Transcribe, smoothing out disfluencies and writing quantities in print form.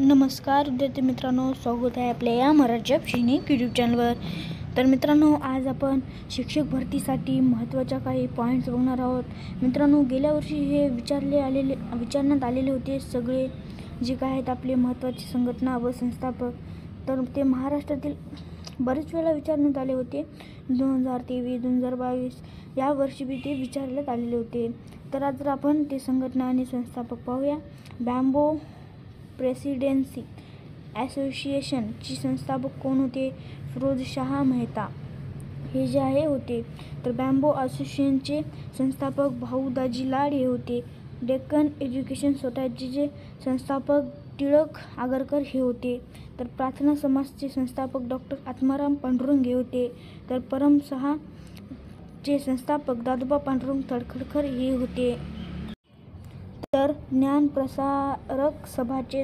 नमस्कार विद्यार्थी मित्रांनो, स्वागत आहे आपल्या या मराठी सैनिक यूट्यूब चॅनलवर. तर मित्रांनो, आज आपण शिक्षक भरतीसाठी महत्त्वाच्या काही पॉईंट्स बघणार आहोत. मित्रांनो, गेल्या वर्षी हे विचारण्यात आलेले होते सगळे जे काय आहेत आपले महत्त्वाची संघटना व संस्थापक. तर ते महाराष्ट्रातील बरेच वेळा विचारण्यात आले होते. 2023, 2022 या वर्षी बी ते विचारण्यात आलेले होते. तर आज आपण ते संघटना आणि संस्थापक पाहूया. बॅम्बो प्रेसिडेन्सी असोसिएशनचे संस्थापक कोण होते? फिरोजशाह मेहता हे जे आहे होते. तर बॅम्बो असोसिएशनचे संस्थापक भाऊदाजी लाड हे होते. डेक्कन एज्युकेशन सोसायटीचे संस्थापक टिळक आगरकर हे होते. तर प्रार्थना समाजचे संस्थापक डॉक्टर आत्माराम पांडुरंग हे होते. तर परमसहाचे संस्थापक दादोबा पांडुरंग तळखरकर हे होते. तर ज्ञानप्रसारक सभाचे